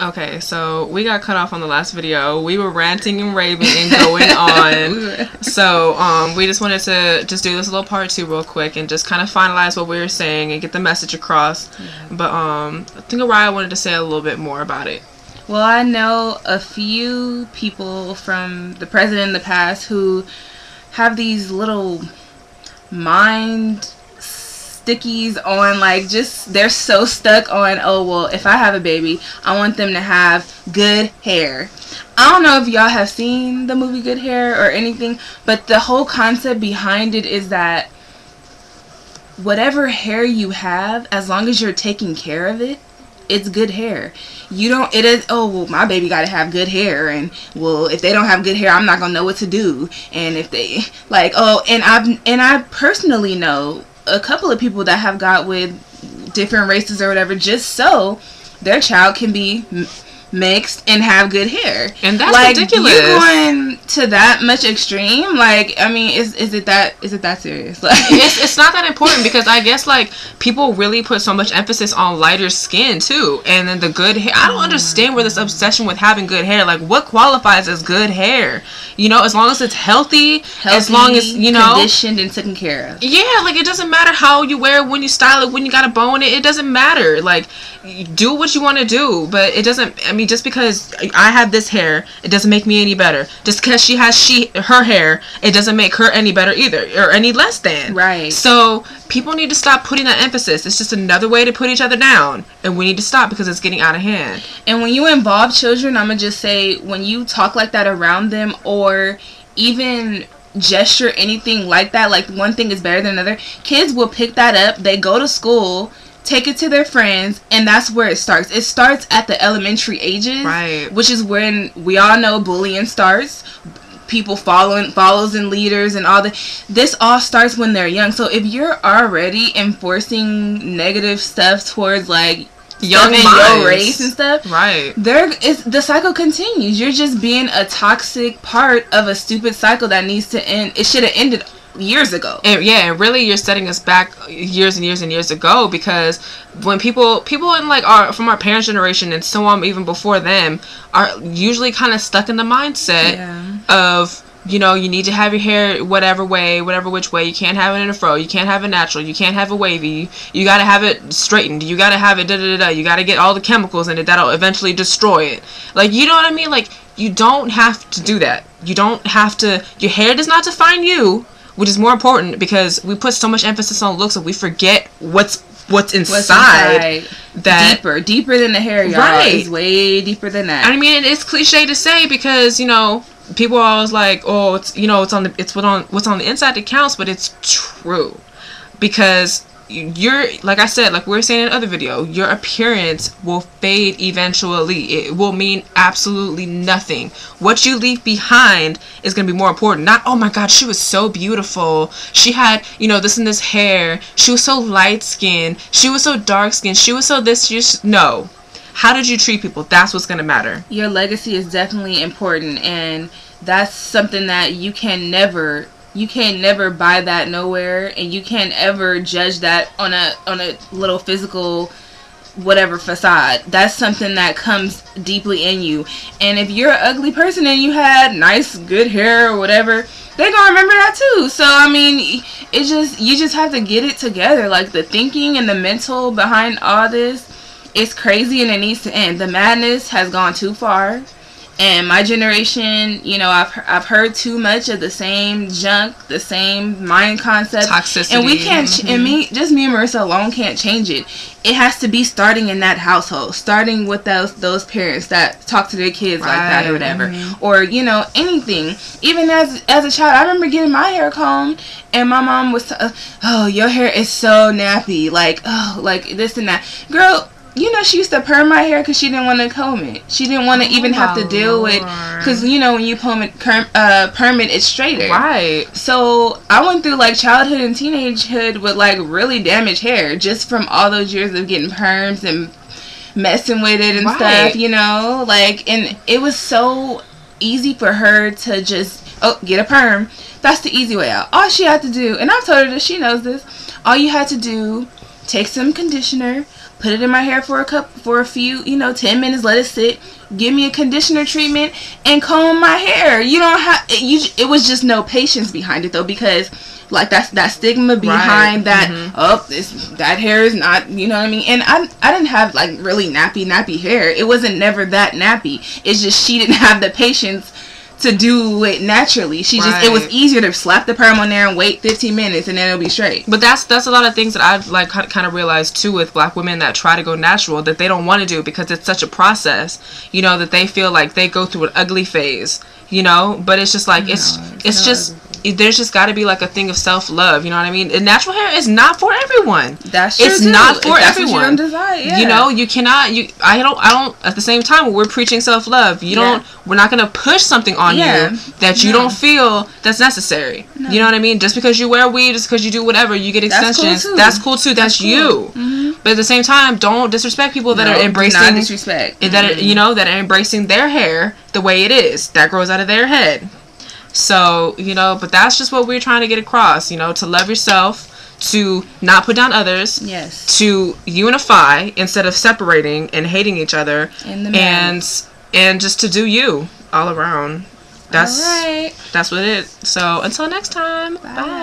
Okay, so we got cut off on the last video. We were ranting and raving and going on. So we just wanted to just do this little part 2 real quick and just kind of finalize what we were saying and get the message across. Yeah. But I think Araya wanted to say a little bit more about it. Well, I know a few people from the president in the past who have these little mind stickies on, like, just they're so stuck on, oh well, if I have a baby, I want them to have good hair. I don't know if y'all have seen the movie Good Hair or anything, but the whole concept behind it is that whatever hair you have, as long as you're taking care of it, it's good hair. You don't, it is, oh well, my baby gotta have good hair, and well, if they don't have good hair, I'm not gonna know what to do. And if they, like, oh, and I personally know a couple of people that have got with different races or whatever, just so their child can be mixed and have good hair. And that's like, ridiculous. You're going to that much extreme. Like, I mean, is it that serious? Like, it's not that important, because I guess, like, people really put so much emphasis on lighter skin too, and then the good hair. I don't understand where this obsession with having good hair. Like, what qualifies as good hair? You know, as long as it's healthy, as long as, you know, conditioned and taken care of. Yeah, like, it doesn't matter how you wear it, when you style it, when you got a bow in it. It doesn't matter. Like, do what you want to do, but it doesn't. I mean, just because I have this hair, it doesn't make me any better. Just because she has her hair, it doesn't make her any better either, or any less than. Right. So people need to stop putting that emphasis. It's just another way to put each other down, and we need to stop, because it's getting out of hand. And when you involve children, I'm gonna just say, when you talk like that around them, or even gesture anything like that, like one thing is better than another, kids will pick that up. They go to school, take it to their friends, and that's where it starts. It starts at the elementary ages, right? Which is when we all know bullying starts. People follows and leaders and all that. This all starts when they're young. So if you're already enforcing negative stuff towards, like, young minds, your race and stuff, right? The cycle continues. You're just being a toxic part of a stupid cycle that needs to end. It should have ended years ago. And yeah, and really you're setting us back years and years and years ago, because when people in, like, from our parents' generation and so on, even before them, are usually kind of stuck in the mindset of, you know, you need to have your hair whatever which way. You can't have it in a fro, you can't have it natural, you can't have it wavy, you gotta have it straightened, you gotta have it you gotta get all the chemicals in it that'll eventually destroy it. Like, you know what I mean? Like, you don't have to do that. You don't have to. Your hair does not define you, which is more important, because we put so much emphasis on looks that we forget what's inside. That deeper than the hair, y'all. Right. It's way deeper than that. I mean, it's cliche to say, because, you know, people are always like, oh, it's, you know, what's on the inside that counts, but it's true, because you're, like I said, like we were saying in other video, your appearance will fade eventually. It will mean absolutely nothing. What you leave behind is going to be more important. Not, oh my god, she was so beautiful, she had, you know, this and this hair, she was so light skinned, she was so dark skinned, she was so this. No, how did you treat people? That's what's going to matter. Your legacy is definitely important, and that's something that you can never buy that nowhere, and you can't ever judge that on a little physical whatever facade. That's something that comes deeply in you. And if you're an ugly person and you had nice good hair or whatever, they're gonna remember that too. So I mean, you just have to get it together. Like, the thinking and the mental behind all this is crazy, and it needs to end. The madness has gone too far. And my generation, you know, I've heard too much of the same junk, the same mind concept, toxicity, and we can't. And me and Marissa alone can't change it. It has to be starting in that household, starting with those parents that talk to their kids like that or whatever, or, you know, anything. Even as a child, I remember getting my hair combed, and my mom was, oh, your hair is so nappy, like, oh, like this and that, girl. You know, she used to perm my hair because she didn't want to comb it. She didn't want to even have to deal with, because, you know, when you perm it, it's straighter. Right. So I went through, like, childhood and teenagehood with, like, really damaged hair just from all those years of getting perms and messing with it and stuff, you know? Like, and it was so easy for her to just, oh, get a perm. That's the easy way out. All she had to do, and I told her that, she knows this, all you had to do, take some conditioner, put it in my hair for a few, 10 minutes, let it sit, give me a conditioner treatment, and comb my hair. You don't have it was just no patience behind it though, because like that's that stigma behind that. That hair is not, you know what I mean. And I didn't have like really nappy hair. It wasn't never that nappy. It's just she didn't have the patience to do it naturally. She just, it was easier to slap the perm on there and wait 15 minutes and then it'll be straight. But that's a lot of things that I've like kind of realized too with black women that try to go natural, that they don't want to do because it's such a process, that they feel like they go through an ugly phase, but it's just like it's just there's just got to be like a thing of self-love, you know what I mean? And natural hair is not for everyone. That's true. It's not for everyone. What you don't desire, yeah. You cannot. I don't. At the same time, when we're preaching self-love, we're not gonna push something on you that you don't feel that's necessary. No. You know what I mean? Just because you wear weave, just because you do whatever, you get extensions. That's cool too. That's you. Mm-hmm. But at the same time, don't disrespect people that are embracing. Not disrespect. That are, that are embracing their hair the way it is, that grows out of their head. So, but that's just what we're trying to get across, to love yourself, to not put down others, to unify instead of separating and hating each other, and just to do you all around. That's what it is. So, until next time, bye.